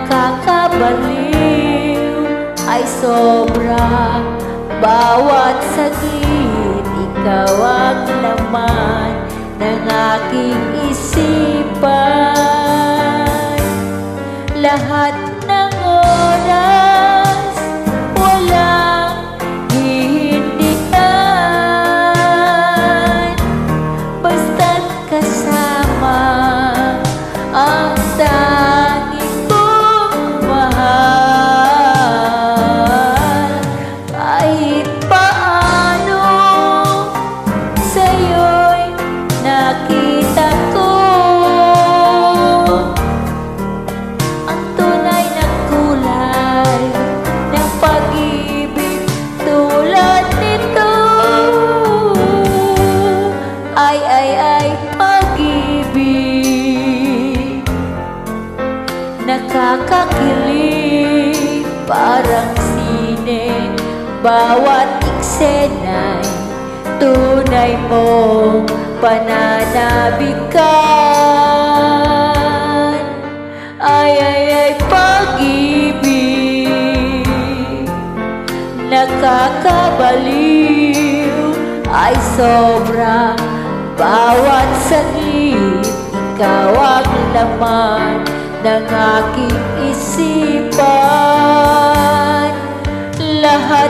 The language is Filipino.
nakakabaliw ay sobra. Bawat saglit, ikaw ang laman ng aking isipan. Lahat ng oras, walang hihindihan, basta't kasama ang tanging kong mahal. Kahit paano sa'yo'y nakita ko ang tunay na kulay ng pag-ibig tulad nito. Ay, pag-ibig nakakakilig parang sine. Bawat eksena'y tunay mong pananabikan. Ay, pag-ibig nakakabaliw ay sobra. Bawat saglit, ikaw ang laman ng aking isipan. Lahat